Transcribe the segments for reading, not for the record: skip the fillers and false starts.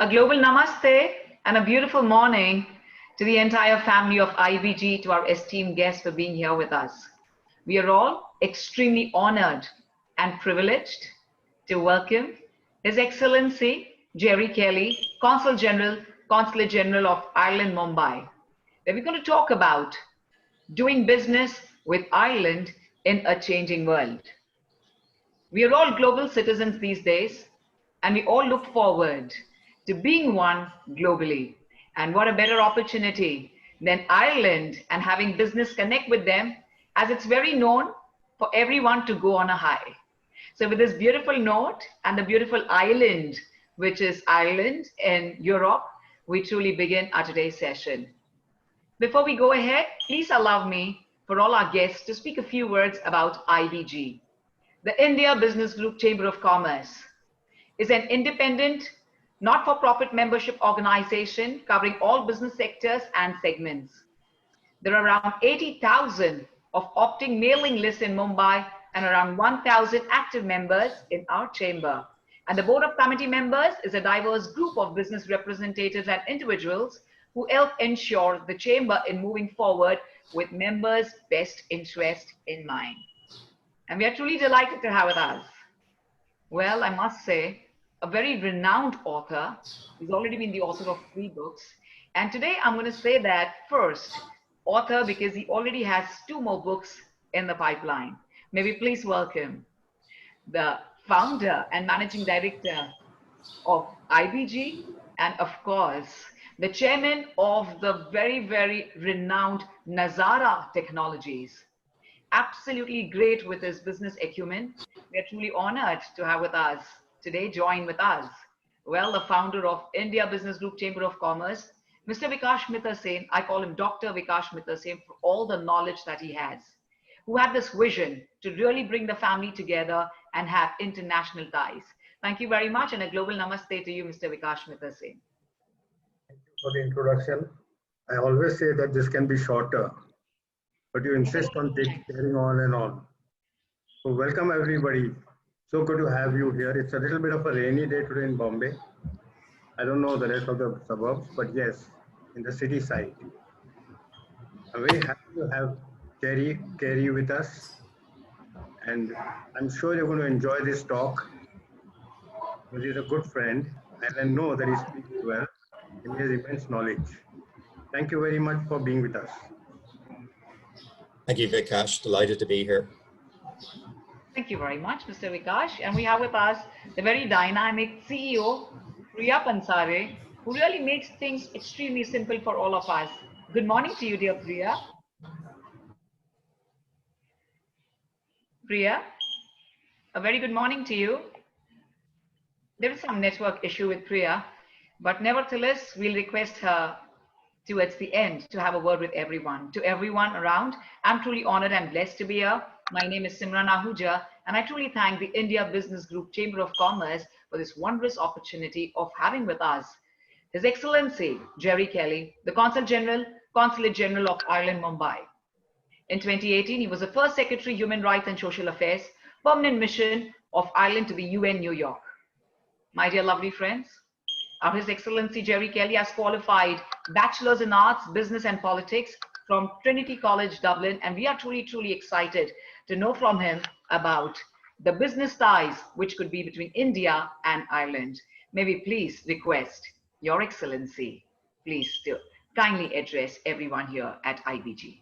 A global namaste and a beautiful morning to the entire family of IBG, to our esteemed guests for being here with us. We are all extremely honored and privileged to welcome His Excellency Gerry Kelly, Consul General, Consulate General of Ireland, Mumbai. Where we're going to talk about doing business with Ireland in a changing world. We are all global citizens these days, and we all look forward to being one globally. And what a better opportunity than Ireland and having business connect with them, as it's very known for everyone to go on a high. So with this beautiful note and the beautiful island, which is Ireland in Europe, we truly begin our today's session. Before we go ahead, please allow me for all our guests to speak a few words about IBG. The India Business Group Chamber of Commerce is an independent, not-for-profit membership organization covering all business sectors and segments. There are around 80,000 of opting mailing lists in Mumbai and around 1,000 active members in our chamber. And the board of committee members is a diverse group of business representatives and individuals who help ensure the chamber in moving forward with members' best interest in mind. And we are truly delighted to have with us, well, I must say, a very renowned author. He's already been the author of 3 books. And today I'm going to say that first, author, because he already has 2 more books in the pipeline. May we please welcome the founder and managing director of IBG, and of course, the chairman of the very, very renowned Nazara Technologies. Absolutely great with his business acumen. We are truly honored to have with us today, join with us, well, the founder of India Business Group Chamber of Commerce, Mr. H.E Mr. I call him Dr. H.E Mr. for all the knowledge that he has, who had this vision to really bring the family together and have international ties. Thank you very much, and a global namaste to you, Mr. H.E Mr. Thank you for the introduction. I always say that this can be shorter, but you insist on carrying on and on. So welcome everybody. So good to have you here. It's a little bit of a rainy day today in Bombay. I don't know the rest of the suburbs, but yes, in the city side. I'm very happy to have Gerry with us. And I'm sure you're going to enjoy this talk, because he's a good friend, and I know that he speaks well and he has immense knowledge. Thank you very much for being with us. Thank you, Vikash. Delighted to be here. Thank you very much, Mr. Vikash. And we have with us the very dynamic CEO, Priya Pansare, who really makes things extremely simple for all of us. Good morning to you, dear Priya. Priya, a very good morning to you. There is some network issue with Priya, but nevertheless, we'll request her towards the end to have a word with everyone. To everyone around, I'm truly honored and blessed to be here. My name is Simran Ahuja, and I truly thank the India Business Group Chamber of Commerce for this wondrous opportunity of having with us His Excellency Gerry Kelly, the Consul General, Consulate General of Ireland, Mumbai. In 2018, he was the first Secretary, Human Rights and Social Affairs, Permanent Mission of Ireland to the UN, New York. My dear lovely friends, our His Excellency Gerry Kelly has qualified Bachelor's in Arts, Business and Politics from Trinity College, Dublin, and we are truly, truly excited to know from him about the business ties which could be between India and Ireland. May we please request Your Excellency, please to kindly address everyone here at IBG.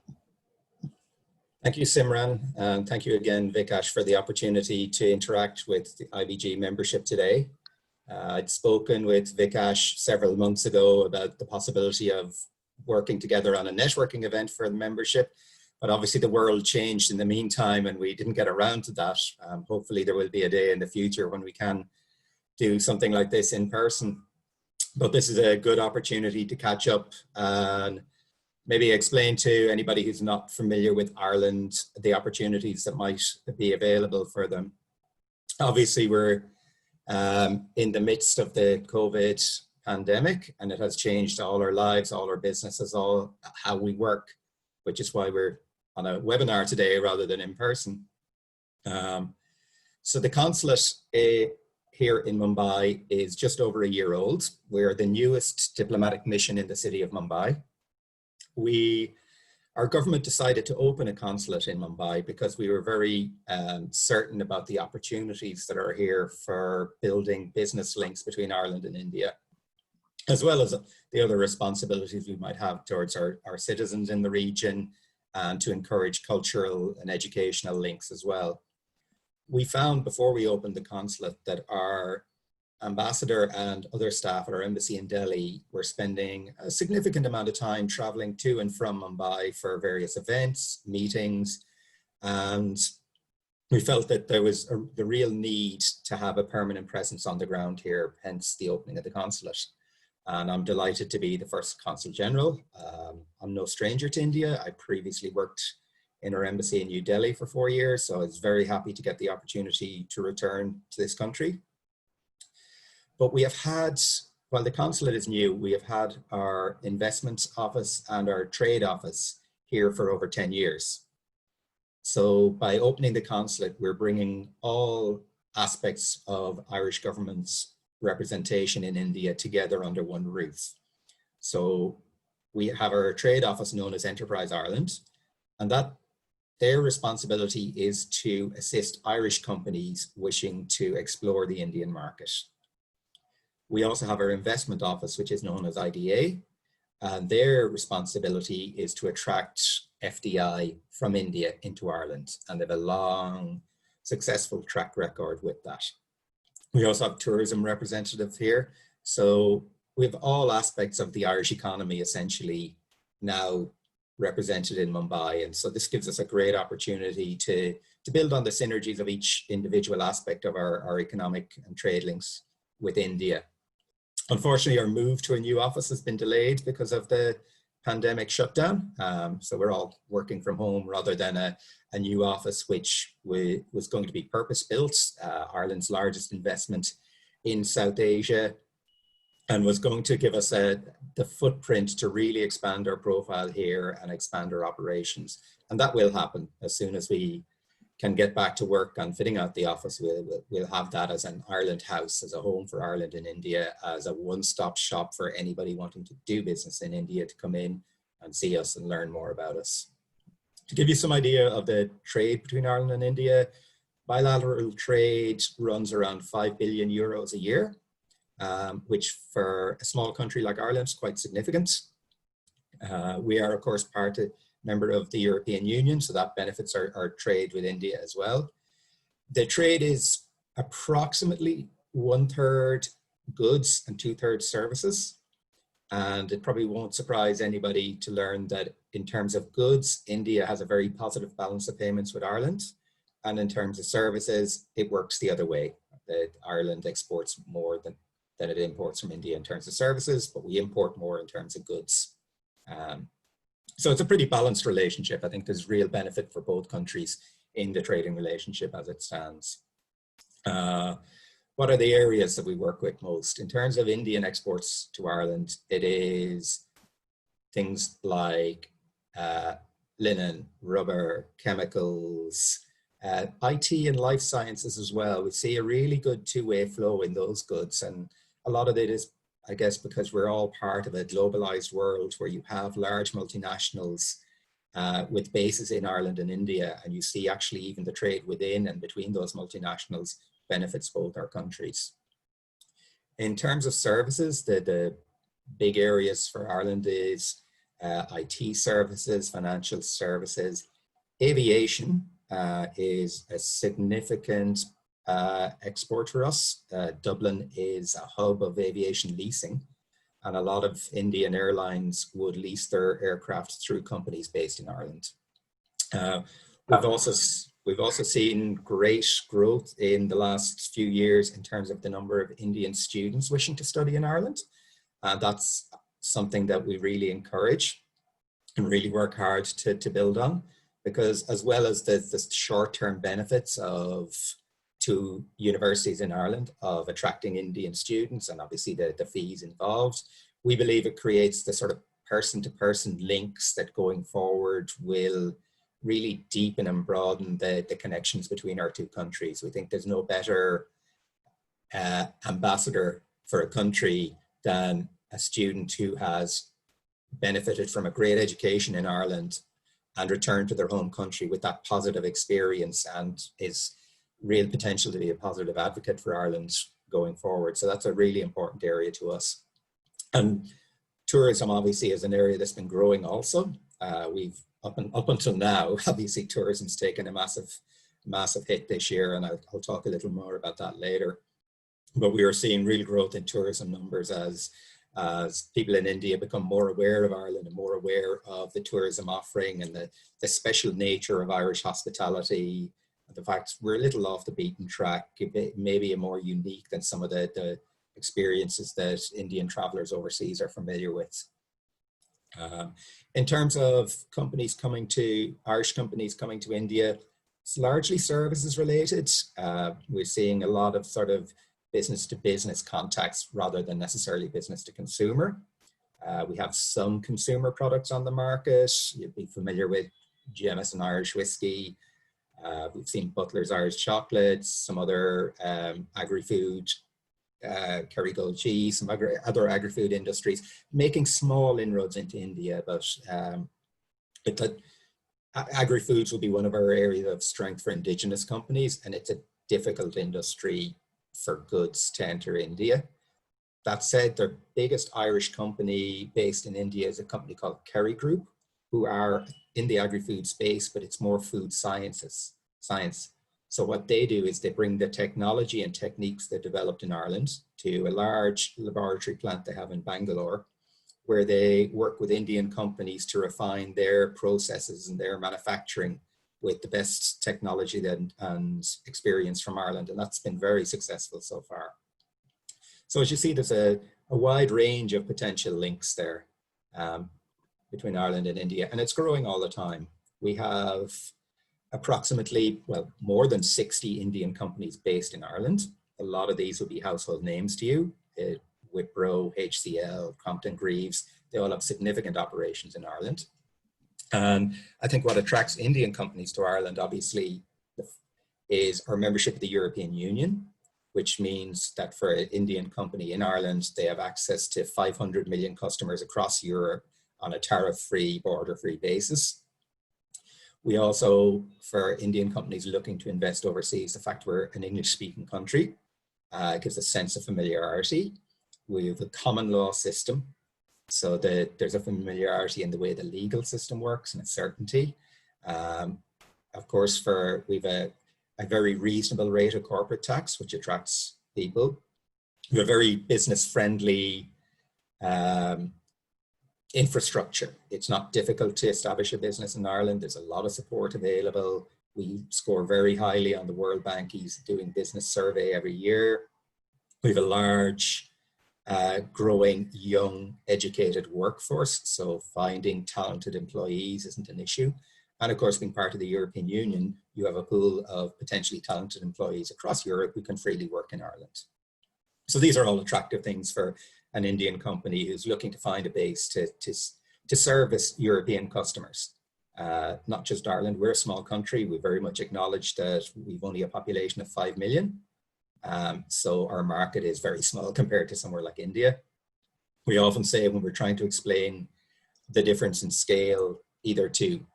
Thank you, Simran, and thank you again, Vikash, for the opportunity to interact with the IBG membership today. I'd spoken with Vikash several months ago about the possibility of working together on a networking event for the membership, but obviously the world changed in the meantime and we didn't get around to that. Hopefully there will be a day in the future when we can do something like this in person. But this is a good opportunity to catch up and maybe explain to anybody who's not familiar with Ireland the opportunities that might be available for them. Obviously we're in the midst of the COVID pandemic, and it has changed all our lives, all our businesses, all how we work, which is why we're on a webinar today rather than in person. So the consulate here in Mumbai is just over a year old. We're the newest diplomatic mission in the city of Mumbai. Our government decided to open a consulate in Mumbai because we were very certain about the opportunities that are here for building business links between Ireland and India, as well as the other responsibilities we might have towards our citizens in the region, and to encourage cultural and educational links as well. We found before we opened the consulate that our ambassador and other staff at our embassy in Delhi were spending a significant amount of time traveling to and from Mumbai for various events, meetings, and we felt that there was the real need to have a permanent presence on the ground here, hence the opening of the consulate. And I'm delighted to be the first Consul General. I'm no stranger to India. I previously worked in our embassy in New Delhi for 4 years, so I was very happy to get the opportunity to return to this country. But we have had, while the consulate is new, we have had our investment office and our trade office here for over 10 years. So by opening the consulate, we're bringing all aspects of Irish government's representation in India together under one roof. So we have our trade office known as Enterprise Ireland, and that their responsibility is to assist Irish companies wishing to explore the Indian market. We also have our investment office, which is known as IDA, and their responsibility is to attract FDI from India into Ireland, and they have a long, successful track record with that. We also have tourism representative here, so we have all aspects of the Irish economy essentially now represented in Mumbai, and so this gives us a great opportunity to build on the synergies of each individual aspect of our economic and trade links with India. Unfortunately, our move to a new office has been delayed because of the pandemic shutdown. So we're all working from home rather than a new office, which was going to be purpose-built, Ireland's largest investment in South Asia, and was going to give us the footprint to really expand our profile here and expand our operations. And that will happen as soon as we can get back to work on fitting out the office. We'll have that as an Ireland house, as a home for Ireland in India, as a one-stop shop for anybody wanting to do business in India to come in and see us and learn more about us. To give you some idea of the trade between Ireland and India, bilateral trade runs around 5 billion euros a year, which for a small country like Ireland is quite significant. We are, of course, member of the European Union, so that benefits our trade with India as well. The trade is approximately 1/3 goods and 2/3 services. And it probably won't surprise anybody to learn that in terms of goods, India has a very positive balance of payments with Ireland. And in terms of services, it works the other way. That Ireland exports more than it imports from India in terms of services, but we import more in terms of goods. So it's a pretty balanced relationship. I think there's real benefit for both countries in the trading relationship as it stands. What are the areas that we work with most? In terms of Indian exports to Ireland, it is things like linen, rubber, chemicals, IT and life sciences as well. We see a really good two-way flow in those goods, and a lot of it is, I guess, because we're all part of a globalized world where you have large multinationals with bases in Ireland and India, and you see actually even the trade within and between those multinationals benefits both our countries. In terms of services, the big areas for Ireland is IT services, financial services. Aviation is a significant export for us. Dublin is a hub of aviation leasing, and a lot of Indian airlines would lease their aircraft through companies based in Ireland. We've also seen great growth in the last few years in terms of the number of Indian students wishing to study in Ireland. That's something that we really encourage and really work hard to build on, because as well as the short-term benefits to universities in Ireland of attracting Indian students and obviously the fees involved, we believe it creates the sort of person-to-person links that going forward will really deepen and broaden the connections between our two countries. We think there's no better ambassador for a country than a student who has benefited from a great education in Ireland and returned to their home country with that positive experience and is real potential to be a positive advocate for Ireland going forward. So that's a really important area to us. And tourism obviously is an area that's been growing also. We've up until now, obviously tourism's taken a massive hit this year, and I'll talk a little more about that later. But we are seeing real growth in tourism numbers as people in India become more aware of Ireland and more aware of the tourism offering and the special nature of Irish hospitality. The fact we're a little off the beaten track, maybe more unique than some of the experiences that Indian travelers overseas are familiar with. In terms of Irish companies coming to India, it's largely services related. We're seeing a lot of sort of business to business contacts rather than necessarily business to consumer. We have some consumer products on the market. You'd be familiar with Jameson Irish whiskey. We've seen Butler's Irish chocolates, some other agri-food, Kerrygold cheese, some other agri-food industries, making small inroads into India, but agri-foods will be one of our areas of strength for indigenous companies, and it's a difficult industry for goods to enter India. That said, their biggest Irish company based in India is a company called Kerry Group, who are in the agri-food space, but it's more food science. So what they do is they bring the technology and techniques they developed in Ireland to a large laboratory plant they have in Bangalore, where they work with Indian companies to refine their processes and their manufacturing with the best technology and experience from Ireland. And that's been very successful so far. So as you see, there's a wide range of potential links there between Ireland and India, and it's growing all the time. We have approximately, well, more than 60 Indian companies based in Ireland. A lot of these will be household names to you. Wipro, HCL, Compton Greaves, they all have significant operations in Ireland. And I think what attracts Indian companies to Ireland, obviously, is our membership of the European Union, which means that for an Indian company in Ireland, they have access to 500 million customers across Europe on a tariff-free, border-free basis. We also, for Indian companies looking to invest overseas, the fact we're an English-speaking country gives a sense of familiarity. We have a common law system, so that there's a familiarity in the way the legal system works and a certainty. Of course, we've a very reasonable rate of corporate tax, which attracts people. We have a very business-friendly infrastructure. It's not difficult to establish a business in Ireland. There's a lot of support available. We score very highly on the World Bank Ease Doing Business survey every year. We have a large, growing, young, educated workforce. So finding talented employees isn't an issue. And of course, being part of the European Union, you have a pool of potentially talented employees across Europe who can freely work in Ireland. So these are all attractive things for an Indian company who's looking to find a base to service European customers. Not just Ireland, we're a small country. We very much acknowledge that we've only a population of 5 million. So our market is very small compared to somewhere like India. We often say when we're trying to explain the difference in scale, either to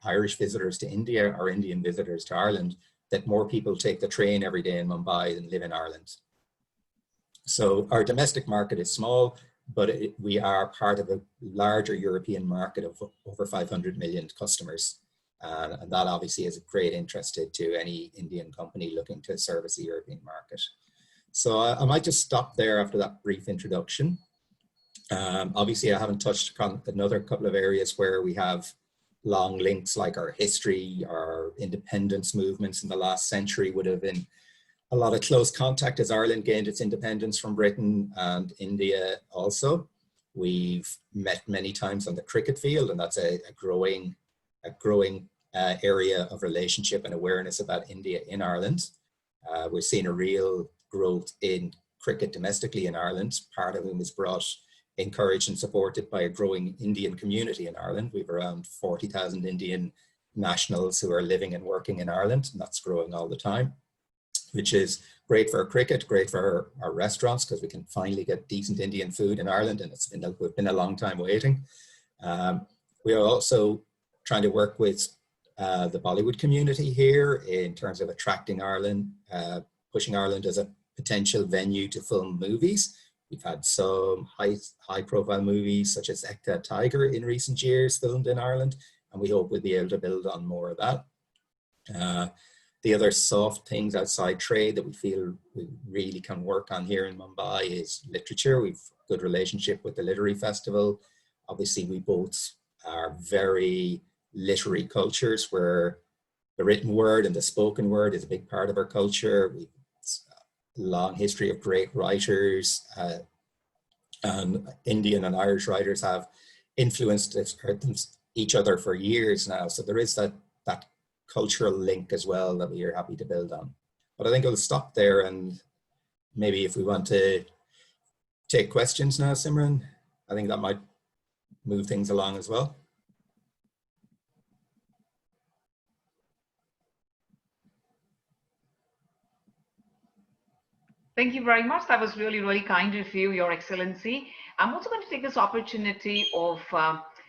Irish visitors to India or Indian visitors to Ireland, that more people take the train every day in Mumbai than live in Ireland. So our domestic market is small, but we are part of a larger European market of over 500 million customers. And that obviously is of great interest to any Indian company looking to service the European market. So I might just stop there after that brief introduction. Obviously, I haven't touched on another couple of areas where we have long links, like our history, our independence movements in the last century would have been a lot of close contact as Ireland gained its independence from Britain, and India also. We've met many times on the cricket field, and that's a growing area of relationship and awareness about India in Ireland. We're seeing a real growth in cricket domestically in Ireland, part of whom is encouraged and supported by a growing Indian community in Ireland. We've around 40,000 Indian nationals who are living and working in Ireland, and that's growing all the time. which is great for cricket, great for our restaurants, because we can finally get decent Indian food in Ireland, and we've been a long time waiting. We are also trying to work with the Bollywood community here in terms of attracting Ireland, pushing Ireland as a potential venue to film movies. We've had some high profile movies such as Ekta Tiger in recent years filmed in Ireland, and we hope we'll be able to build on more of that. The other soft things outside trade that we feel we really can work on here in Mumbai is literature. We've a good relationship with the Literary Festival. Obviously, we both are very literary cultures where the written word and the spoken word is a big part of our culture. We've a long history of great writers, and Indian and Irish writers have influenced each other for years now. So there is that cultural link as well that we are happy to build on. But I think I'll stop there, and maybe if we want to take questions now, Simran, I think that might move things along as well. Thank you very much. That was really, really kind of you, Your Excellency. I'm also going to take this opportunity of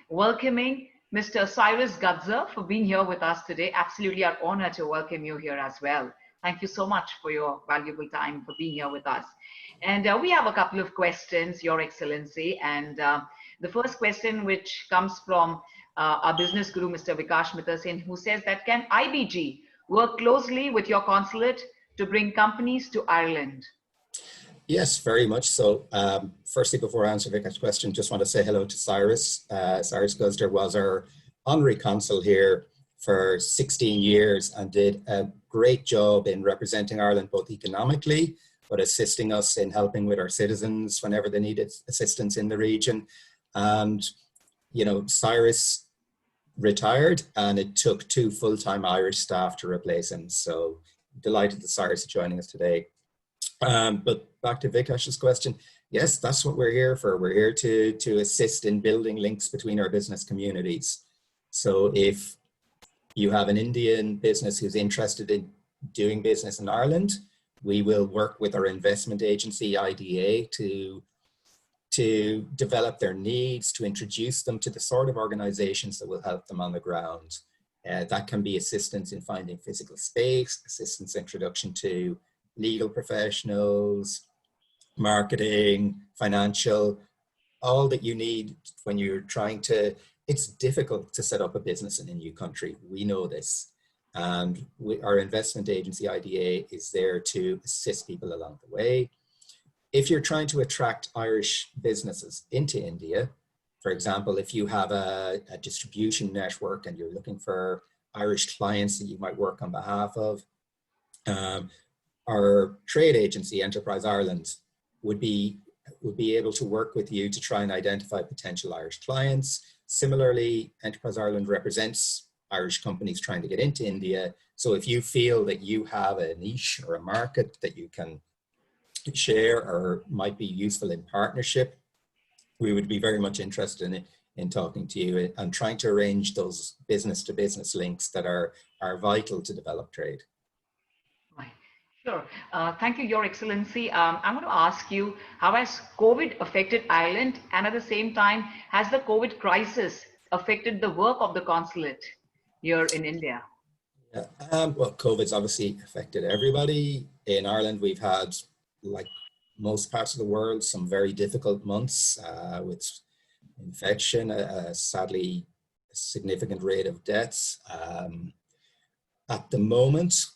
welcoming Mr. Cyrus Gudzer for being here with us today. Absolutely our honor to welcome you here as well. Thank you so much for your valuable time for being here with us. And we have a couple of questions, Your Excellency. And the first question, which comes from our business guru, Mr. Vikash Mittersen, who says that, can IBG work closely with your consulate to bring companies to Ireland? Yes, very much so. Firstly, before I answer Vikash's question, just want to say hello to Cyrus. Cyrus Guzder was our honorary consul here for 16 years and did a great job in representing Ireland both economically, but assisting us in helping with our citizens whenever they needed assistance in the region. And, you know, Cyrus retired and it took 2 full-time Irish staff to replace him. So delighted that Cyrus is joining us today. But back to Vikash's question, yes, that's what we're here for. We're here to assist in building links between our business communities. So if you have an Indian business who's interested in doing business in Ireland, we will work with our investment agency, IDA, to develop their needs, to introduce them to the sort of organizations that will help them on the ground. That can be assistance in finding physical space, assistance introduction to legal professionals, marketing, financial, all that you need when you're trying to, it's difficult to set up a business in a new country. We know this. And our investment agency, IDA, is there to assist people along the way. If you're trying to attract Irish businesses into India, for example, if you have a distribution network and you're looking for Irish clients that you might work on behalf of, our trade agency, Enterprise Ireland, would be able to work with you to try and identify potential Irish clients. Similarly, Enterprise Ireland represents Irish companies trying to get into India. So if you feel that you have a niche or a market that you can share or might be useful in partnership, we would be very much interested in talking to you and trying to arrange those business-to-business links that are vital to develop trade. Right. Sure. Thank you, Your Excellency. I'm going to ask you, how has COVID affected Ireland? And at the same time, has the COVID crisis affected the work of the consulate here in India? Yeah. Well, COVID's obviously affected everybody. In Ireland, we've had, like most parts of the world, some very difficult months with infection, sadly, a significant rate of deaths. At the moment,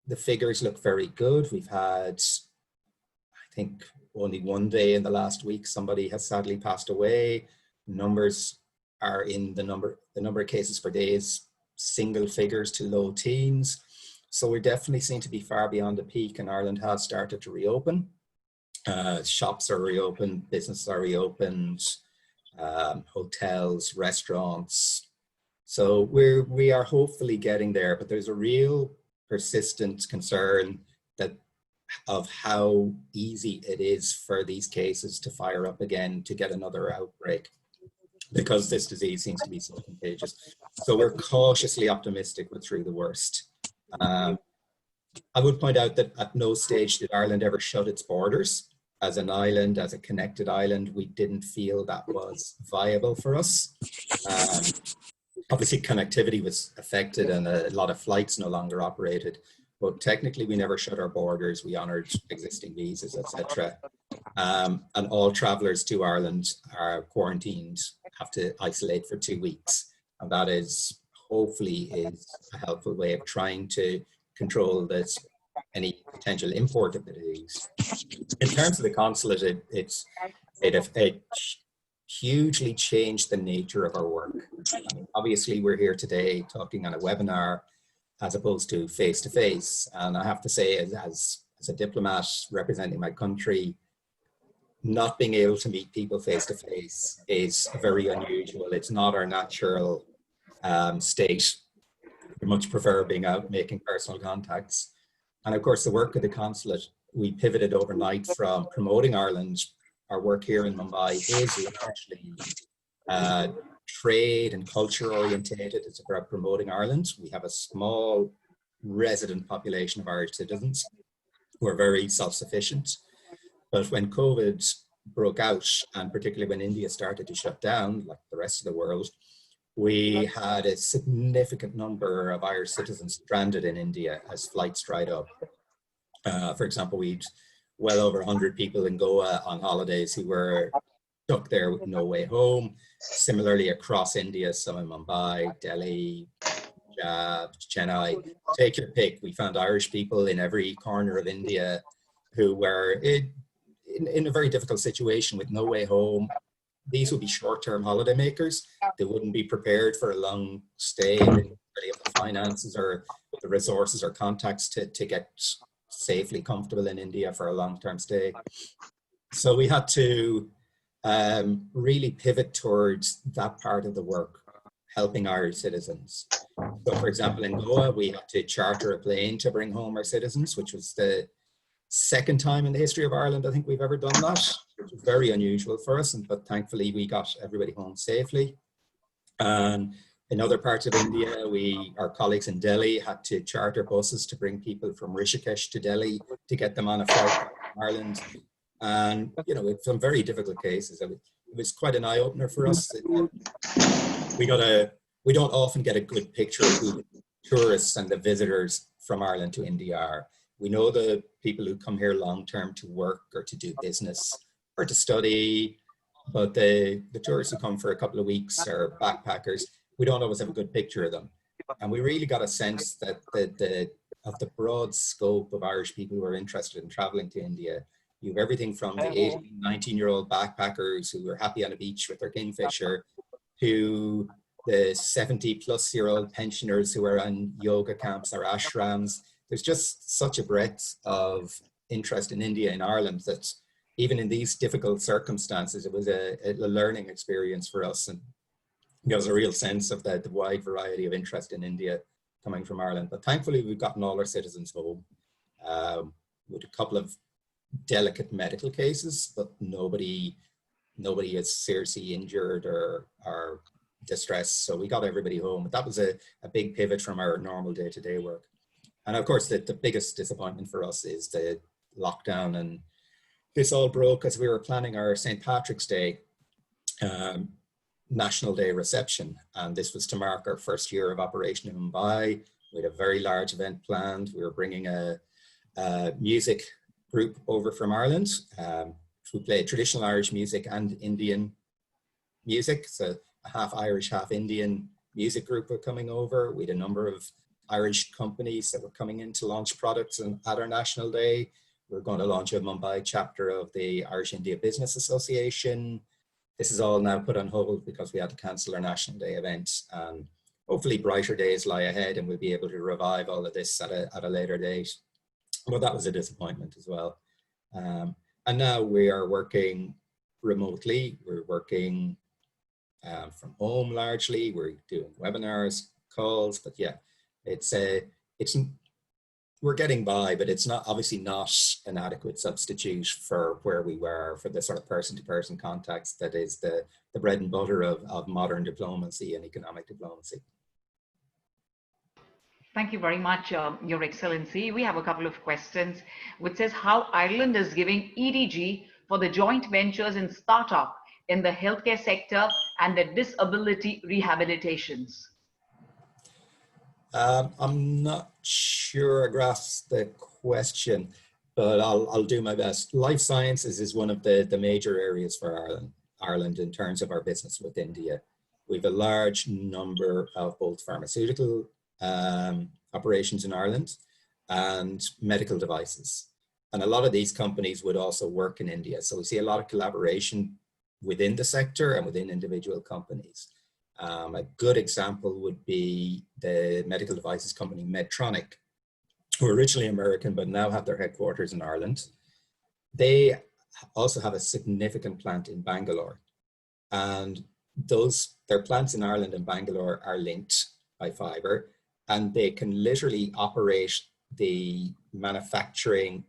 the figures look very good. We've had, I think, only one day in the last week, somebody has sadly passed away. Numbers are in the number of cases per day is single figures to low teens. So we definitely seem to be far beyond the peak, and Ireland has started to reopen. Shops are reopened, businesses are reopened, hotels, restaurants. So we are hopefully getting there, but there's a real persistent concern of how easy it is for these cases to fire up again, to get another outbreak, because this disease seems to be so contagious. So we're cautiously optimistic we're through the worst. I would point out that at no stage did Ireland ever shut its borders. As an island, as a connected island, we didn't feel that was viable for us. Obviously, connectivity was affected and a lot of flights no longer operated. But technically, we never shut our borders. We honoured existing visas, etc. And all travellers to Ireland are quarantined, have to isolate for 2 weeks. And that is, hopefully, is a helpful way of trying to control this, any potential import of the disease. In terms of the consulate, it hugely changed the nature of our work. Obviously, we're here today talking on a webinar as opposed to face-to-face. And I have to say, as a diplomat representing my country, not being able to meet people face-to-face is very unusual. It's not our natural state. We much prefer being out making personal contacts. And of course, the work of the consulate, we pivoted overnight from promoting Ireland. Our work here in Mumbai is largely trade and culture orientated. It's about promoting Ireland. We have a small resident population of Irish citizens who are very self-sufficient. But when COVID broke out, and particularly when India started to shut down, like the rest of the world, we had a significant number of Irish citizens stranded in India as flights dried up. For example, we'd well over 100 people in Goa on holidays who were stuck there with no way home. Similarly, across India, some in Mumbai, Delhi, Punjab, Chennai, take your pick. We found Irish people in every corner of India who were in a very difficult situation with no way home. These would be short-term holidaymakers. They wouldn't be prepared for a long stay. They didn't really have the finances or the resources or contacts to get safely comfortable in India for a long-term stay. So we had to really pivot towards that part of the work, helping Irish citizens. So for example, in Goa, we had to charter a plane to bring home our citizens, which was the second time in the history of Ireland I think we've ever done that, which was very unusual for us, but thankfully we got everybody home safely. And in other parts of India, our colleagues in Delhi had to charter buses to bring people from Rishikesh to Delhi to get them on a flight to Ireland. And, you know, with some very difficult cases, it was quite an eye-opener for us. We don't often get a good picture of who the tourists and the visitors from Ireland to India are. We know the people who come here long-term to work or to do business or to study, but the tourists who come for a couple of weeks are backpackers. We don't always have a good picture of them. And we really got a sense that of the broad scope of Irish people who are interested in traveling to India. You have everything from the 18, 19-year-old backpackers who are happy on a beach with their kingfisher to the 70-plus-year-old pensioners who are on yoga camps or ashrams. There's just such a breadth of interest in India and Ireland that even in these difficult circumstances, it was a learning experience for us. And there was a real sense of the wide variety of interest in India coming from Ireland. But thankfully, we've gotten all our citizens home with a couple of delicate medical cases, but nobody is seriously injured or distressed. So we got everybody home. But that was a big pivot from our normal day-to-day work. And of course, the biggest disappointment for us is the lockdown. And this all broke as we were planning our St. Patrick's Day National Day reception. And this was to mark our first year of operation in Mumbai. We had a very large event planned. We were bringing a music group over from Ireland who played traditional Irish music and Indian music. So a half Irish, half Indian music group were coming over. We had a number of Irish companies that were coming in to launch products at our National Day. We're going to launch a Mumbai chapter of the Irish India Business Association. This is all now put on hold because we had to cancel our National Day event. And hopefully brighter days lie ahead and we'll be able to revive all of this at a later date. But that was a disappointment as well. And now we are working remotely. We're working from home largely. We're doing webinars, calls, but yeah, we're getting by, but it's obviously not an adequate substitute for where we were, for the sort of person-to-person contacts that is the bread and butter of modern diplomacy and economic diplomacy. Thank you very much, Your Excellency. We have a couple of questions which says how Ireland is giving EDG for the joint ventures in startup in the healthcare sector and the disability rehabilitations. I'm not sure I grasp the question, but I'll do my best. Life sciences is one of the major areas for Ireland in terms of our business with India. We have a large number of both pharmaceutical operations in Ireland and medical devices. And a lot of these companies would also work in India. So we see a lot of collaboration within the sector and within individual companies. A good example would be the medical devices company Medtronic, who are originally American but now have their headquarters in Ireland. They also have a significant plant in Bangalore, and their plants in Ireland and Bangalore are linked by fibre, and they can literally operate the manufacturing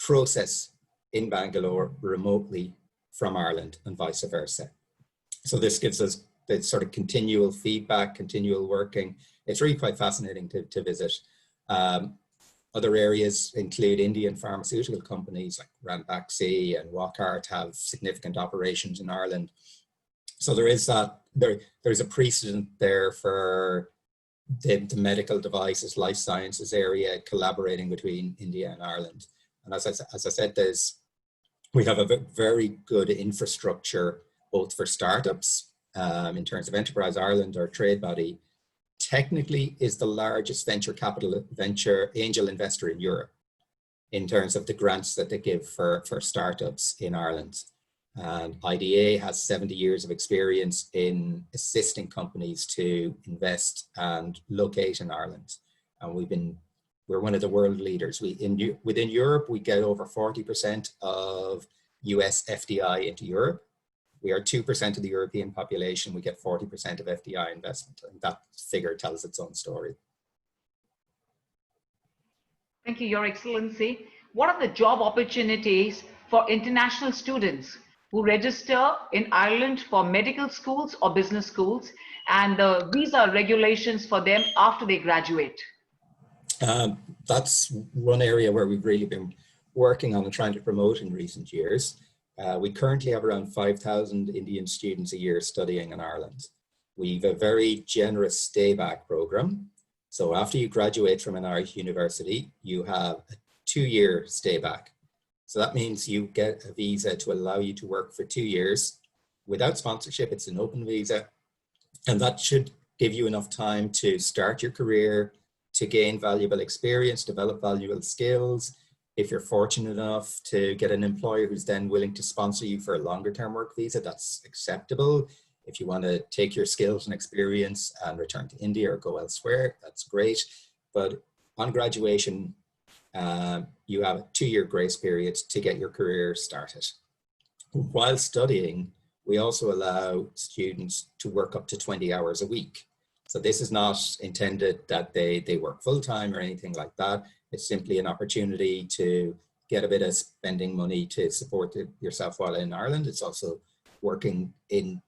process in Bangalore remotely from Ireland and vice versa. So this gives us the sort of continual feedback, continual working. It's really quite fascinating to visit. Other areas include Indian pharmaceutical companies like Ranbaxy and Wockhardt have significant operations in Ireland. So there is that, there's a precedent there for the medical devices, life sciences area collaborating between India and Ireland. And as I said, we have a very good infrastructure both for startups in terms of Enterprise Ireland, our trade body, technically is the largest venture angel investor in Europe in terms of the grants that they give for startups in Ireland. And IDA has 70 years of experience in assisting companies to invest and locate in Ireland. And we're one of the world leaders. Within Europe, we get over 40% of US FDI into Europe. We are 2% of the European population. We get 40% of FDI investment. And that figure tells its own story. Thank you, Your Excellency. What are the job opportunities for international students who register in Ireland for medical schools or business schools, and the visa regulations for them after they graduate? That's one area where we've really been working on and trying to promote in recent years. We currently have around 5,000 Indian students a year studying in Ireland. We've a very generous stay back program. So after you graduate from an Irish university, you have a 2-year stay back. So that means you get a visa to allow you to work for 2 years without sponsorship. It's an open visa, and that should give you enough time to start your career, to gain valuable experience, develop valuable skills. If you're fortunate enough to get an employer who's then willing to sponsor you for a longer term work visa, that's acceptable. If you want to take your skills and experience and return to India or go elsewhere, that's great. But on graduation, you have a 2-year grace period to get your career started. While studying, we also allow students to work up to 20 hours a week. So this is not intended that they work full-time or anything like that. It's simply an opportunity to get a bit of spending money to support yourself while in Ireland. It's also working in,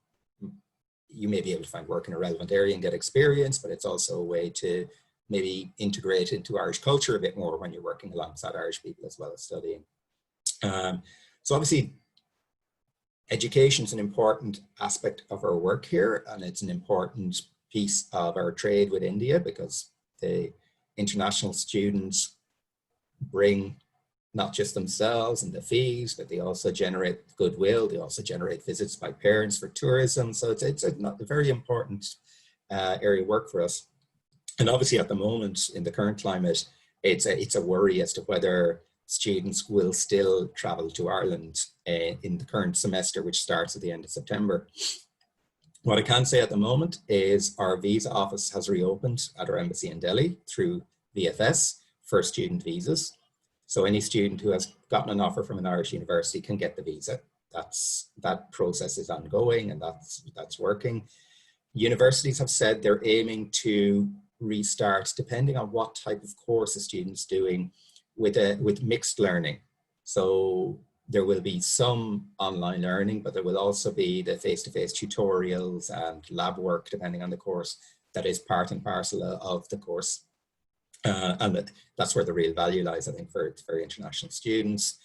you may be able to find work in a relevant area and get experience, but it's also a way to maybe integrate into Irish culture a bit more when you're working alongside Irish people as well as studying. So obviously, education is an important aspect of our work here, and it's an important piece of our trade with India because the international students bring not just themselves and the fees, but they also generate goodwill. They also generate visits by parents for tourism. So it's a very important area of work for us. And obviously at the moment in the current climate, it's a worry as to whether students will still travel to Ireland in the current semester, which starts at the end of September. What I can say at the moment is our visa office has reopened at our embassy in Delhi through VFS for student visas. So any student who has gotten an offer from an Irish university can get the visa. That process is ongoing and that's working. Universities have said they're aiming to restart, depending on what type of course a student's doing, with mixed learning. So there will be some online learning, but there will also be the face-to-face tutorials and lab work, depending on the course. that is part and parcel of the course. And that's where the real value lies, I think, for international students.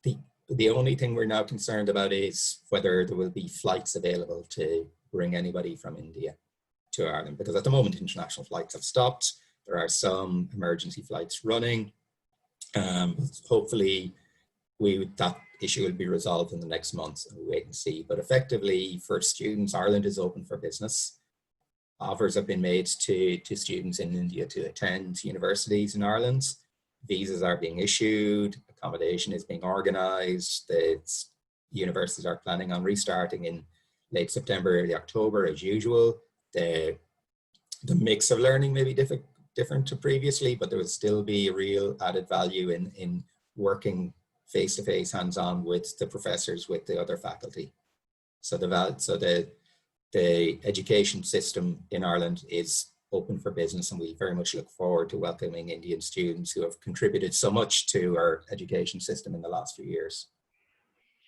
The only thing we're now concerned about is whether there will be flights available to bring anybody from India to Ireland, because at the moment international flights have stopped. There are some emergency flights running. Hopefully that issue will be resolved in the next month. We'll wait and see. But effectively, for students, Ireland is open for business. Offers have been made to students in India to attend universities in Ireland. Visas are being issued, accommodation is being organised. The universities are planning on restarting in late September, early October as usual. The mix of learning may be different to previously, but there will still be a real added value in working face-to-face, hands-on with the professors, with the other faculty. So the education system in Ireland is open for business, and we very much look forward to welcoming Indian students who have contributed so much to our education system in the last few years.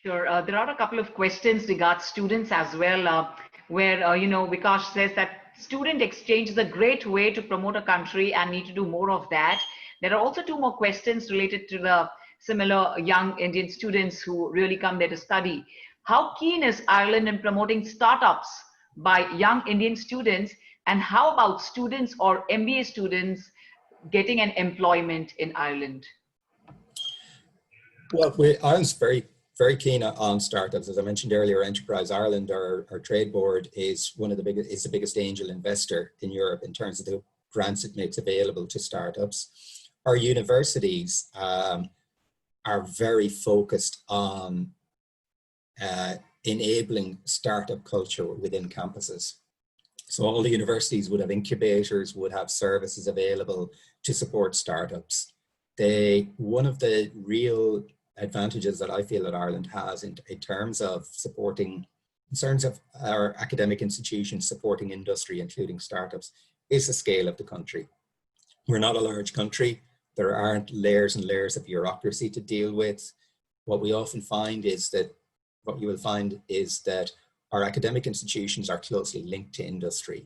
Sure. There are a couple of questions regarding students as well, where, Vikash says that student exchange is a great way to promote a country and need to do more of that. There are also two more questions related to the similar young Indian students who really come there to study. How keen is Ireland in promoting startups by young Indian students? And how about students or MBA students getting an employment in Ireland? Well, Ireland's very keen on startups. As I mentioned earlier, Enterprise Ireland, our trade board, is the biggest angel investor in Europe in terms of the grants it makes available to startups. Our universities are very focused on enabling startup culture within campuses. So all the universities would have incubators, would have services available to support startups. One of the real advantages that I feel that Ireland has in terms of our academic institutions supporting industry, including startups, is the scale of the country. We're not a large country. There aren't layers and layers of bureaucracy to deal with. What you will find is that our academic institutions are closely linked to industry.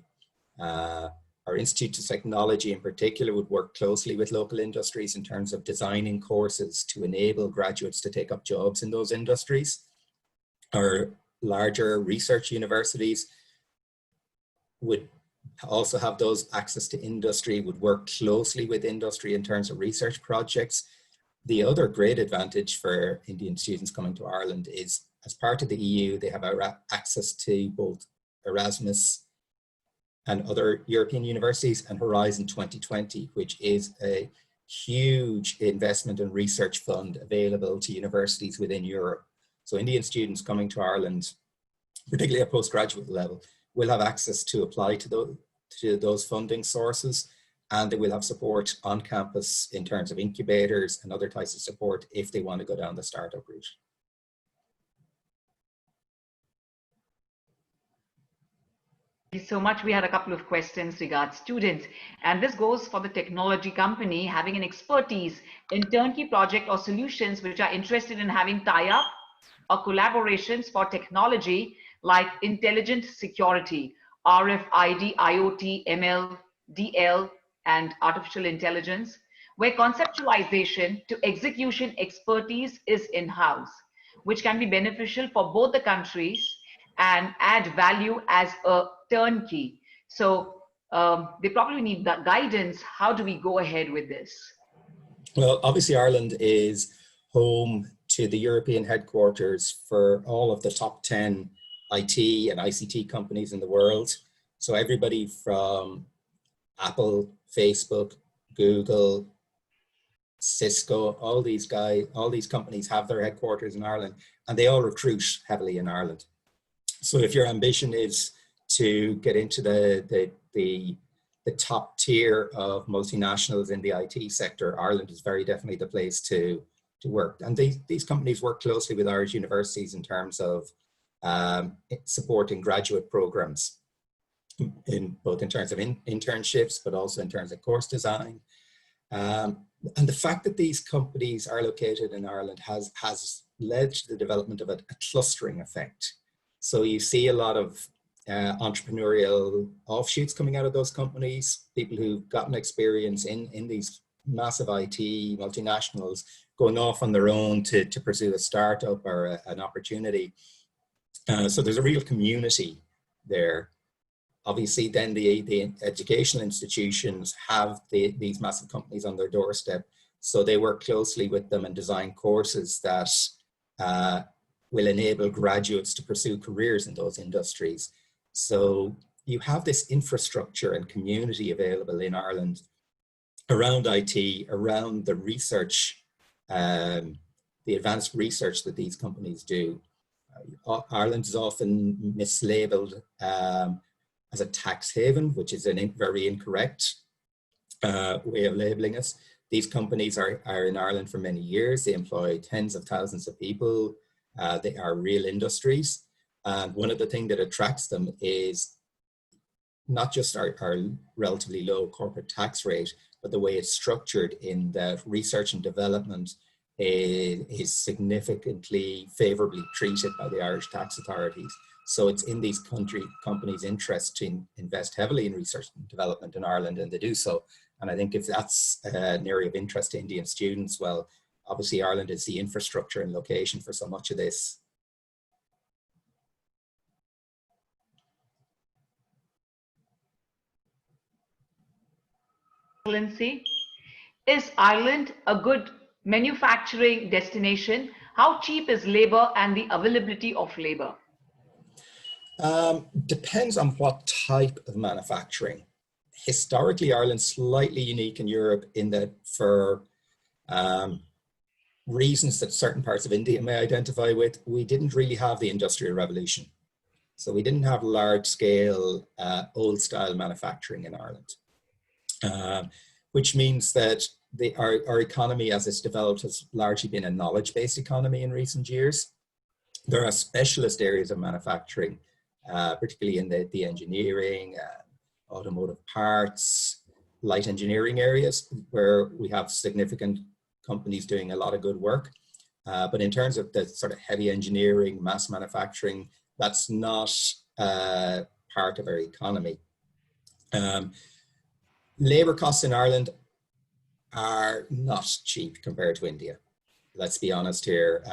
Our Institute of Technology in particular would work closely with local industries in terms of designing courses to enable graduates to take up jobs in those industries. Our larger research universities would also have those access to industry, would work closely with industry in terms of research projects. The other great advantage for Indian students coming to Ireland is, as part of the EU, they have access to both Erasmus and other European universities, and Horizon 2020, which is a huge investment and research fund available to universities within Europe. So Indian students coming to Ireland, particularly at postgraduate level, will have access to apply to those funding sources, and they will have support on campus in terms of incubators and other types of support if they want to go down the startup route. Thank you so much. We had a couple of questions regarding students, and this goes for the technology company having an expertise in turnkey project or solutions which are interested in having tie-up or collaborations for technology like intelligent security, RFID, IoT, ML, DL, and artificial intelligence, where conceptualization to execution expertise is in-house, which can be beneficial for both the countries and add value as a turnkey. So they probably need that guidance. How do we go ahead with this? Well, obviously Ireland is home to the European headquarters for all of the top 10 IT and ICT companies in the world. So everybody from Apple, Facebook, Google, Cisco, all these companies have their headquarters in Ireland, and they all recruit heavily in Ireland. So if your ambition is to get into the top tier of multinationals in the IT sector, Ireland is very definitely the place to work. And these companies work closely with Irish universities in terms of supporting graduate programs, both in terms of internships, but also in terms of course design. And the fact that these companies are located in Ireland has led to the development of a clustering effect. So you see a lot of entrepreneurial offshoots coming out of those companies, people who've gotten experience in these massive IT multinationals going off on their own to pursue a startup or an opportunity. So there's a real community there. Obviously, then the educational institutions have these massive companies on their doorstep, so they work closely with them and design courses that will enable graduates to pursue careers in those industries. So you have this infrastructure and community available in Ireland around IT, around the research, the advanced research that these companies do. Ireland is often mislabeled as a tax haven, which is a very incorrect way of labeling us. These companies are in Ireland for many years. They employ tens of thousands of people. They are real industries. And one of the things that attracts them is not just our relatively low corporate tax rate, but the way it's structured in that research and development is significantly favorably treated by the Irish tax authorities. So it's in these companies' interest to invest heavily in research and development in Ireland, and they do so. And I think if that's an area of interest to Indian students, well, obviously Ireland is the infrastructure and location for so much of this. Excellency, is Ireland a good manufacturing destination? How cheap is labor and the availability of labor? Depends on what type of manufacturing. Historically, Ireland's slightly unique in Europe in that for reasons that certain parts of India may identify with, we didn't really have the Industrial Revolution. So we didn't have large scale, old style manufacturing in Ireland. Which means that our economy as it's developed has largely been a knowledge-based economy in recent years. There are specialist areas of manufacturing, particularly in the engineering, automotive parts, light engineering areas, where we have significant companies doing a lot of good work. But in terms of the sort of heavy engineering, mass manufacturing, that's not part of our economy. Labour costs in Ireland are not cheap compared to India. Let's be honest here.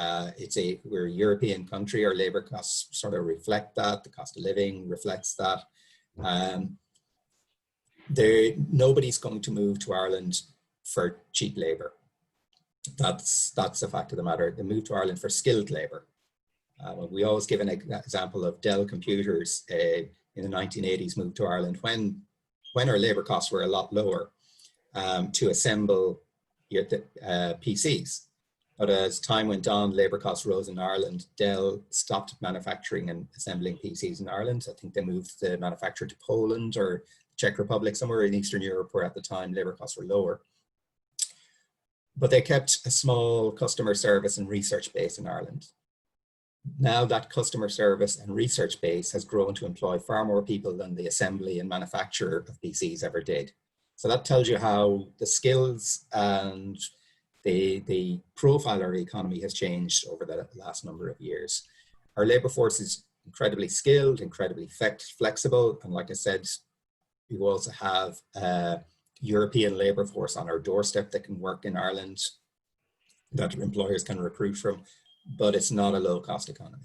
We're a European country. Our labour costs sort of reflect that. The cost of living reflects that. Nobody's going to move to Ireland for cheap labour. That's a fact of the matter. They move to Ireland for skilled labour. We always give an example of Dell Computers in the 1980s moved to Ireland when our labour costs were a lot lower to assemble PCs. But as time went on, labour costs rose in Ireland. Dell stopped manufacturing and assembling PCs in Ireland. I think they moved the manufacture to Poland or Czech Republic, somewhere in Eastern Europe where at the time labour costs were lower. But they kept a small customer service and research base in Ireland. Now that customer service and research base has grown to employ far more people than the assembly and manufacture of PCs ever did. So that tells you how the skills and the profile of our economy has changed over the last number of years. Our labour force is incredibly skilled, incredibly flexible, and like I said, we also have a European labour force on our doorstep that can work in Ireland, that employers can recruit from, but it's not a low-cost economy.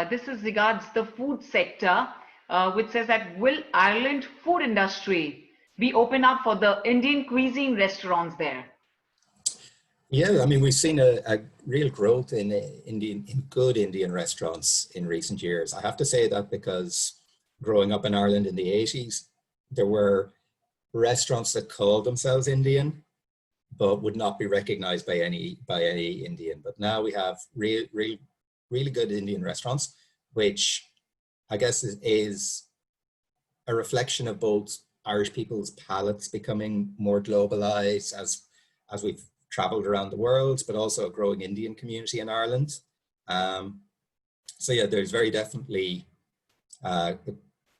This is regards the food sector, which says that will Ireland food industry be open up for the Indian cuisine restaurants there? Yeah, I mean, we've seen a real growth in good Indian restaurants in recent years. I have to say that because growing up in Ireland in the 80s, there were restaurants that called themselves Indian, but would not be recognized by any Indian. But now we have really good Indian restaurants, which I guess is a reflection of both Irish people's palates becoming more globalized as we've traveled around the world, but also a growing Indian community in Ireland. So yeah, there's very definitely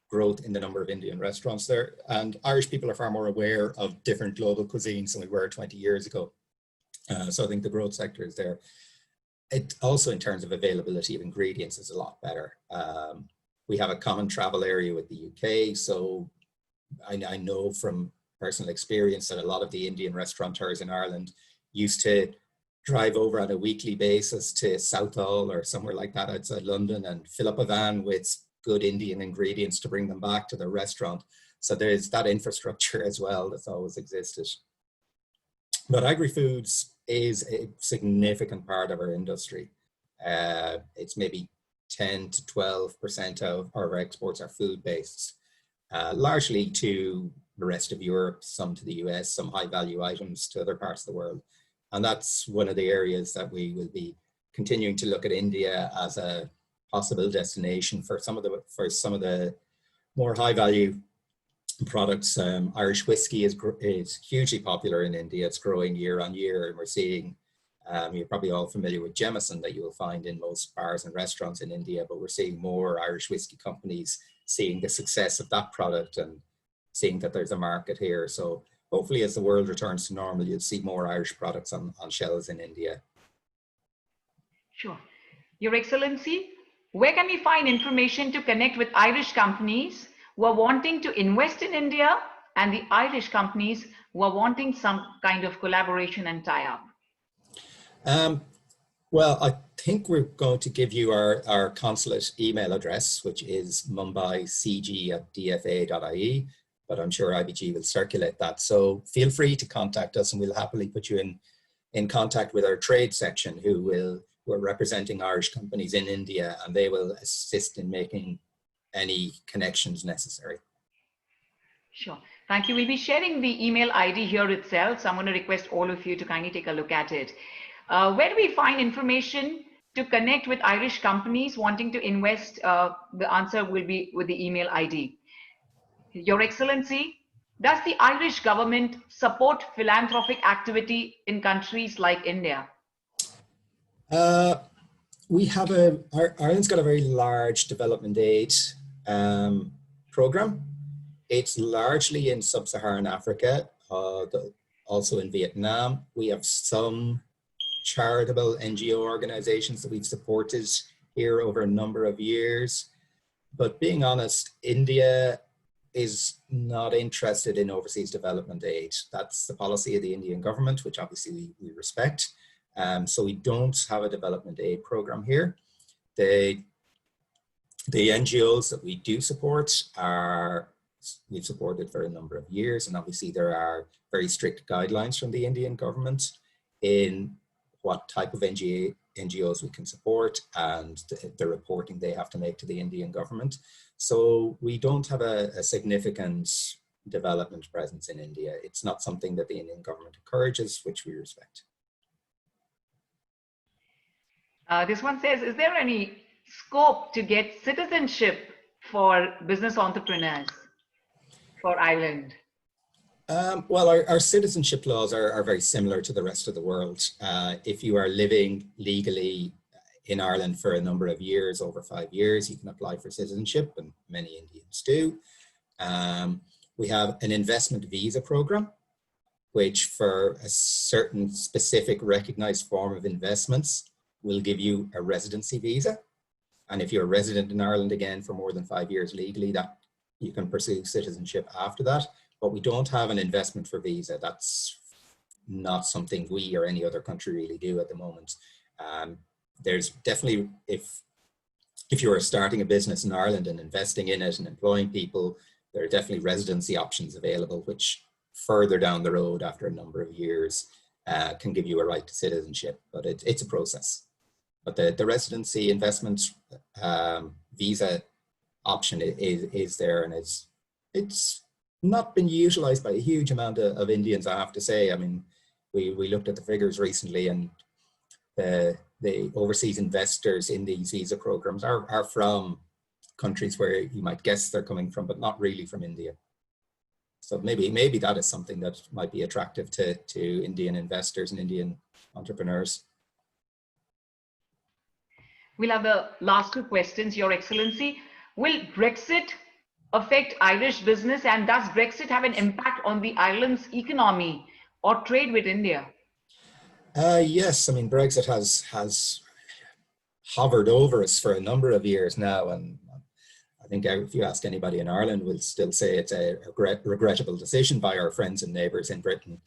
growth in the number of Indian restaurants there. And Irish people are far more aware of different global cuisines than we were 20 years ago. So I think the growth sector is there. it also, in terms of availability of ingredients, is a lot better. We have a common travel area with the UK, so I know from personal experience that a lot of the Indian restaurateurs in Ireland used to drive over on a weekly basis to Southall or somewhere like that outside London and fill up a van with good Indian ingredients to bring them back to their restaurant. So there's that infrastructure as well that's always existed. But agri-foods is a significant part of our industry. It's maybe 10 to 12% of our exports are food-based, largely to the rest of Europe, some to the US, some high-value items to other parts of the world. And that's one of the areas that we will be continuing to look at India as a possible destination for some of the more high-value products. Irish whiskey is hugely popular in India. It's growing year on year, and we're seeing, you're probably all familiar with Jameson that you will find in most bars and restaurants in India, but we're seeing more Irish whiskey companies seeing the success of that product and seeing that there's a market here. So hopefully as the world returns to normal, you'll see more Irish products on shelves in India. Sure. Your Excellency, where can we find information to connect with Irish companies who are wanting to invest in India and the Irish companies who are wanting some kind of collaboration and tie-up? Well, I think we're going to give you our consulate email address, which is mumbaicg@dfa.ie, but I'm sure IBG will circulate that. So feel free to contact us and we'll happily put you in contact with our trade section who are representing Irish companies in India, and they will assist in making any connections necessary. Sure. Thank you. We'll be sharing the email ID here itself. So I'm going to request all of you to kindly take a look at it. Where do we find information to connect with Irish companies wanting to invest? The answer will be with the email ID. Your Excellency, does the Irish government support philanthropic activity in countries like India? Ireland's got a very large development aid program. It's largely in sub-Saharan Africa, also in Vietnam. We have some charitable NGO organizations that we've supported here over a number of years. But being honest, India is not interested in overseas development aid. That's the policy of the Indian government, which obviously we respect. So we don't have a development aid program here. The NGOs that we do support we've supported for a number of years, and obviously there are very strict guidelines from the Indian government in what type of NGOs we can support and the reporting they have to make to the Indian government. So we don't have a significant development presence in India. It's not something that the Indian government encourages, which we respect. This one says, is there any scope to get citizenship for business entrepreneurs for Ireland? Well, our citizenship laws are very similar to the rest of the world. If you are living legally in Ireland for a number of years, over 5 years, you can apply for citizenship, and many Indians do. We have an investment visa program, which for a certain specific recognized form of investments will give you a residency visa. And if you're a resident in Ireland again for more than 5 years legally, that you can pursue citizenship after that. But we don't have an investment for visa. That's not something we or any other country really do at the moment. There's definitely, if you are starting a business in Ireland and investing in it and employing people, there are definitely residency options available, which further down the road after a number of years can give you a right to citizenship, but it's a process. But the residency investment visa option is there, and it's not been utilized by a huge amount of Indians, I have to say. I mean, we looked at the figures recently, and the overseas investors in these visa programs are from countries where you might guess they're coming from, but not really from India. So maybe that is something that might be attractive to Indian investors and Indian entrepreneurs. We'll have the last two questions, Your Excellency. Will Brexit affect Irish business, and does Brexit have an impact on the Ireland's economy or trade with India? Yes, I mean, Brexit has hovered over us for a number of years now. And I think if you ask anybody in Ireland, we'll still say it's a regrettable decision by our friends and neighbours in Britain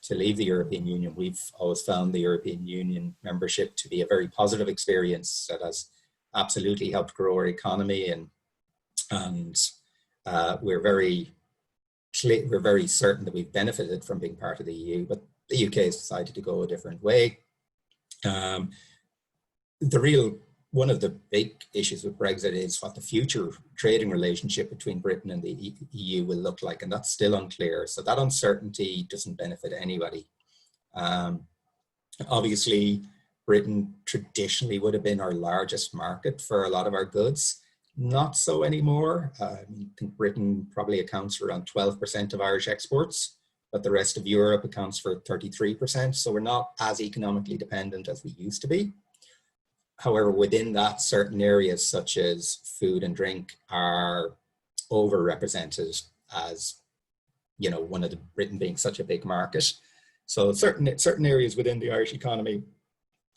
to leave the European Union. We've always found the European Union membership to be a very positive experience that has absolutely helped grow our economy, and we're very certain that we've benefited from being part of the EU, but the UK has decided to go a different way. One of the big issues with Brexit is what the future trading relationship between Britain and the EU will look like, and that's still unclear. So that uncertainty doesn't benefit anybody. Obviously, Britain traditionally would have been our largest market for a lot of our goods. Not so anymore. I think Britain probably accounts for around 12% of Irish exports, but the rest of Europe accounts for 33%. So we're not as economically dependent as we used to be. However, within that, certain areas such as food and drink are overrepresented as, you know, Britain being such a big market. So certain areas within the Irish economy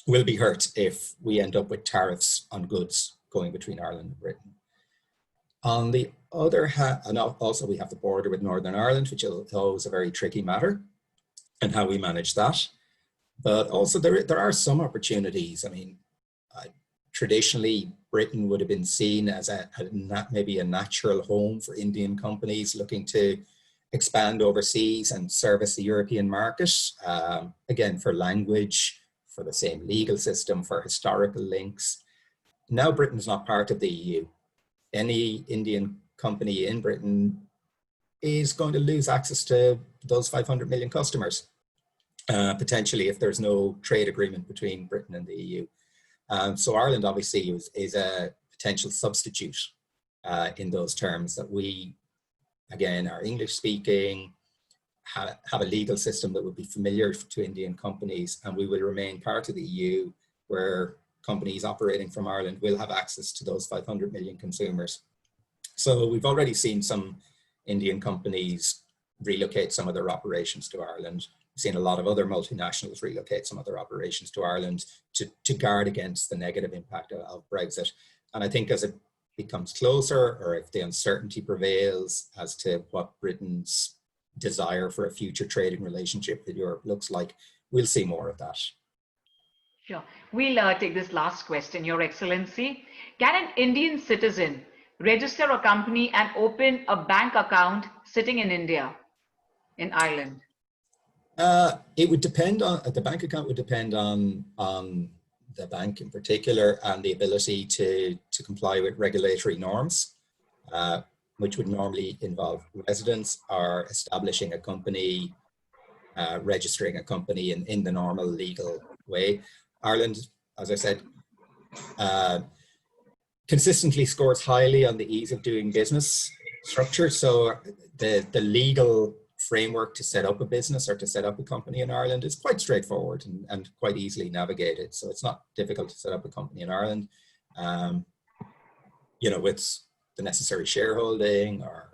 will be hurt if we end up with tariffs on goods going between Ireland and Britain. On the other hand, and also we have the border with Northern Ireland, which is always a very tricky matter, and how we manage that. But also there are some opportunities. I mean, traditionally, Britain would have been seen as maybe a natural home for Indian companies looking to expand overseas and service the European market, again, for language, for the same legal system, for historical links. Now Britain's not part of the EU. Any Indian company in Britain is going to lose access to those 500 million customers, potentially, if there's no trade agreement between Britain and the EU. So Ireland obviously is a potential substitute in those terms, that we, again, are English speaking, have a legal system that would be familiar to Indian companies, and we will remain part of the EU, where companies operating from Ireland will have access to those 500 million consumers. So we've already seen some Indian companies relocate some of their operations to Ireland. We've seen a lot of other multinationals relocate some of their operations to Ireland to guard against the negative impact of Brexit. And I think as it becomes closer, or if the uncertainty prevails as to what Britain's desire for a future trading relationship with Europe looks like, we'll see more of that. Sure. We'll take this last question, Your Excellency. Can an Indian citizen register a company and open a bank account sitting in India, in Ireland? It would depend on, the bank account would depend on the bank in particular, and the ability to comply with regulatory norms, which would normally involve residents or establishing a company, registering a company in the normal legal way. Ireland, as I said, consistently scores highly on the ease of doing business structure. So the legal framework to set up a business or to set up a company in Ireland is quite straightforward and quite easily navigated. So it's not difficult to set up a company in Ireland, you know, with the necessary shareholding or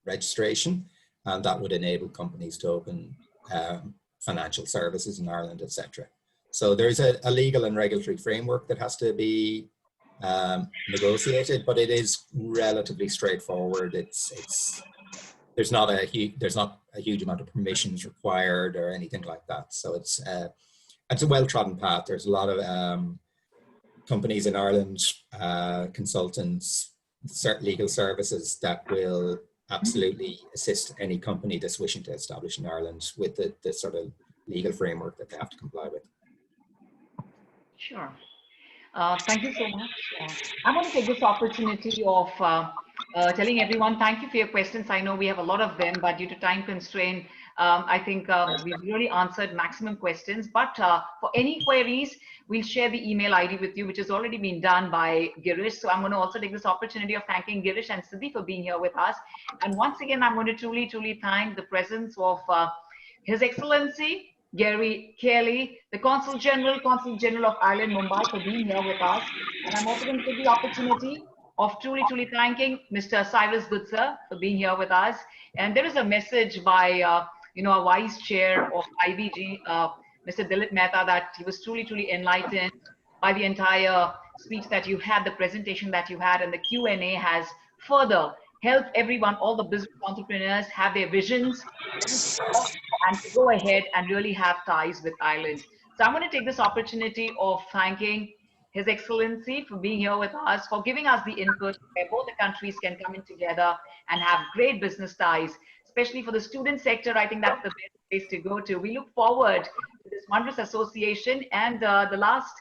registration, and that would enable companies to open financial services in Ireland, etc. So there's a legal and regulatory framework that has to be negotiated, but it is relatively straightforward. There's not a huge amount of permissions required or anything like that. So it's a well-trodden path. There's a lot of companies in Ireland, consultants, certain legal services that will absolutely assist any company that's wishing to establish in Ireland with the sort of legal framework that they have to comply with. Sure. Thank you so much. I want to take this opportunity of telling everyone, thank you for your questions. I know we have a lot of them, but due to time constraint, I think we've really answered maximum questions. But for any queries, we'll share the email ID with you, which has already been done by Girish. So I'm going to also take this opportunity of thanking Girish and Siddhi for being here with us. And once again, I'm going to truly, truly thank the presence of His Excellency Gerry Kelly, the Consul General of Ireland, Mumbai, for being here with us. And I'm also going to take the opportunity of truly, truly thanking Mr. Cyrus Goodsir for being here with us. And there is a message by, our Vice Chair of IBG, Mr. Dilip Mehta, that he was truly, truly enlightened by the entire speech that you had, the presentation that you had, and the Q&A has further helped everyone, all the business entrepreneurs have their visions and to go ahead and really have ties with Ireland. So I'm going to take this opportunity of thanking His Excellency for being here with us, for giving us the input where both the countries can come in together and have great business ties, especially for the student sector. I think that's the best place to go to. We look forward to this wondrous association. And the last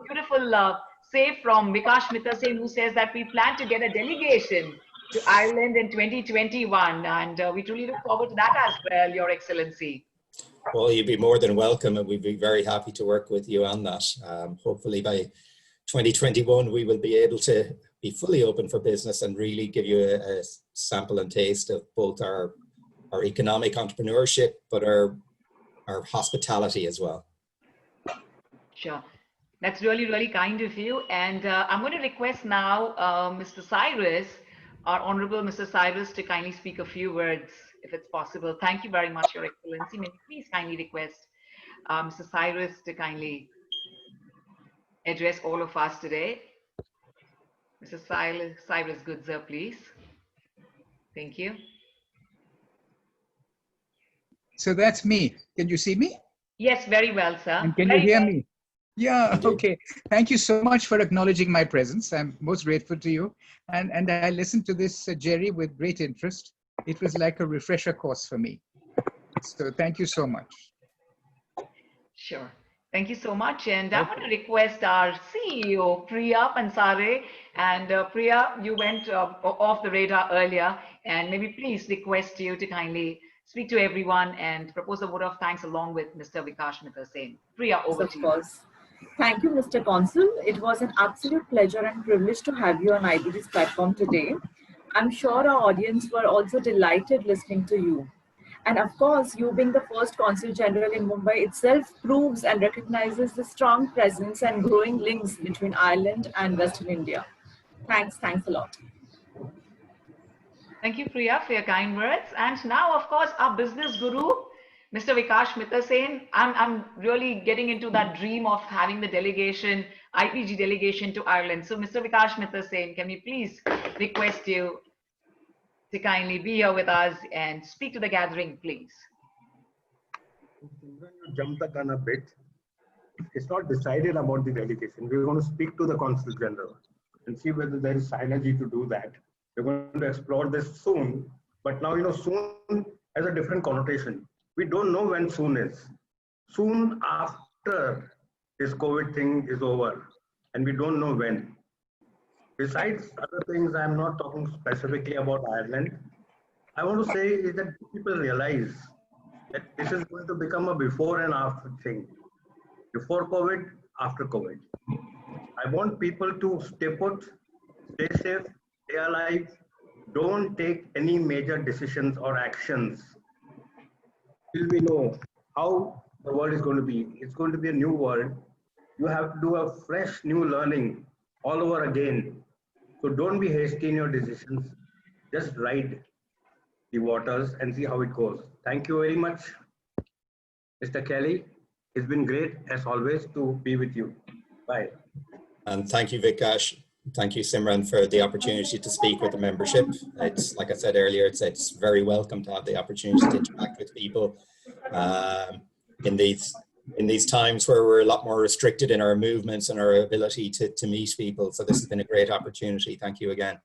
beautiful say from Vikash Mitra, who says that we plan to get a delegation to Ireland in 2021. And we truly look forward to that as well, Your Excellency. Well, you'd be more than welcome, and we'd be very happy to work with you on that. Hopefully by 2021, we will be able to be fully open for business and really give you a sample and taste of both our economic entrepreneurship, but our hospitality as well. Sure. That's really, really kind of you. And I'm going to request now Mr. Cyrus, our Honorable Mr. Cyrus, to kindly speak a few words, if it's possible. Thank you very much, Your Excellency. May I please kindly request Mr. Cyrus to kindly address all of us today. Mr. Cyrus Goodsir, please. Thank you. So that's me. Can you see me? Yes, very well, sir. And can very you hear well. me? Yeah, okay. Thank you so much for acknowledging my presence. I'm most grateful to you. And I listened to this, Gerry, with great interest. It was like a refresher course for me. So thank you so much. Sure. Thank you so much. And I want to request our CEO, Priya Pansare. And Priya, you went off the radar earlier. And maybe please request you to kindly speak to everyone and propose a vote of thanks along with Mr. Vikash Mitra. Priya, over to you. Of course. Thank you, Mr. Consul. It was an absolute pleasure and privilege to have you on IBG's platform today. I'm sure our audience were also delighted listening to you. And of course, you being the first Consul General in Mumbai itself proves and recognizes the strong presence and growing links between Ireland and Western India. Thanks a lot. Thank you, Priya, for your kind words. And now, of course, our business guru, Mr. Vikash Mitra. I'm really getting into that dream of having the delegation, IBG delegation to Ireland. So, Mr. Vikash Mitra, can we please request you to kindly be here with us and speak to the gathering, please? You jumped the gun a bit. It's not decided about the delegation. We're going to speak to the Consul General and see whether there is synergy to do that. We're going to explore this soon. But now, soon has a different connotation. We don't know when soon is. Soon after this COVID thing is over, and we don't know when. Besides other things, I'm not talking specifically about Ireland. I want to say is that people realize that this is going to become a before and after thing. Before COVID, after COVID. I want people to stay put, stay safe, stay alive. Don't take any major decisions or actions till we know how the world is going to be. It's going to be a new world. You have to do a fresh new learning all over again. So don't be hasty in your decisions. Just ride the waters and see how it goes. Thank you very much, Mr. Kelly. It's been great, as always, to be with you. Bye. And thank you, Vikash. Thank you, Simran, for the opportunity to speak with the membership. It's, like I said earlier, it's very welcome to have the opportunity to interact with people in these times where we're a lot more restricted in our movements and our ability to meet people. So this has been a great opportunity. Thank you again.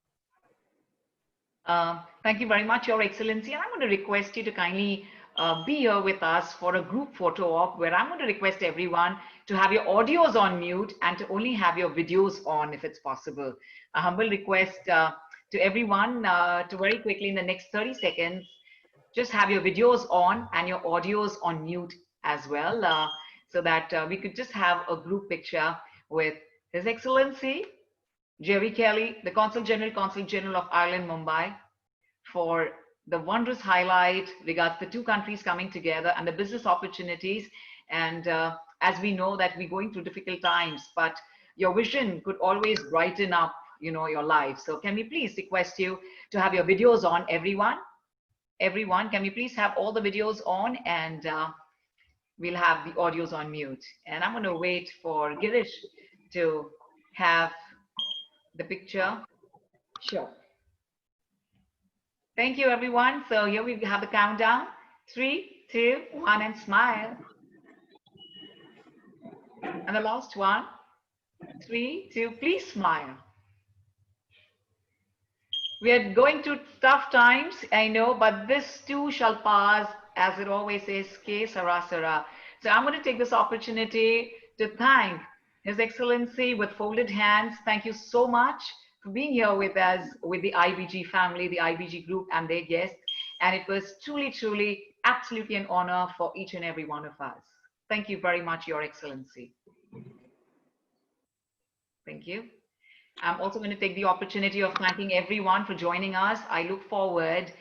Thank you very much, Your Excellency. And I'm going to request you to kindly be here with us for a group photo op where I'm going to request everyone to have your audios on mute and to only have your videos on if it's possible. A humble request to everyone to very quickly in the next 30 seconds, just have your videos on and your audios on mute as well, so that we could just have a group picture with His Excellency Gerry Kelly, the Consul General of Ireland, Mumbai, for the wondrous highlight regards the two countries coming together and the business opportunities. And as we know that we're going through difficult times, but your vision could always brighten up, your life. So can we please request you to have your videos on, everyone? Everyone, can we please have all the videos on, and we'll have the audios on mute. And I'm going to wait for Girish to have the picture. Sure. Thank you, everyone. So here we have the countdown. 3, 2, 1, and smile. And the last one. 3, 2, please smile. We are going through tough times, I know, but this too shall pass, as it always says, Ke Sara Sara. So I'm going to take this opportunity to thank His Excellency with folded hands. Thank you so much for being here with us, with the IBG family, the IBG group, and their guests. And it was truly, truly, absolutely an honor for each and every one of us. Thank you very much, Your Excellency. Thank you. I'm also going to take the opportunity of thanking everyone for joining us. I look forward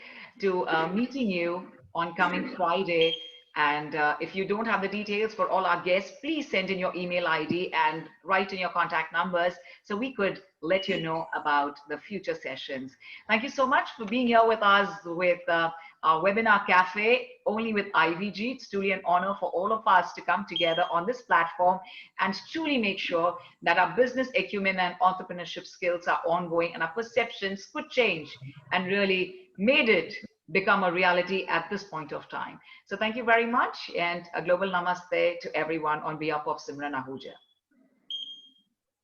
to meeting you on coming Friday. And if you don't have the details for all our guests, please send in your email ID and write in your contact numbers so we could let you know about the future sessions. Thank you so much for being here with us with our webinar cafe, only with IBG. It's truly an honor for all of us to come together on this platform and truly make sure that our business acumen and entrepreneurship skills are ongoing and our perceptions could change and really made it become a reality at this point of time. So thank you very much, and a global namaste to everyone on behalf of Simran Ahuja.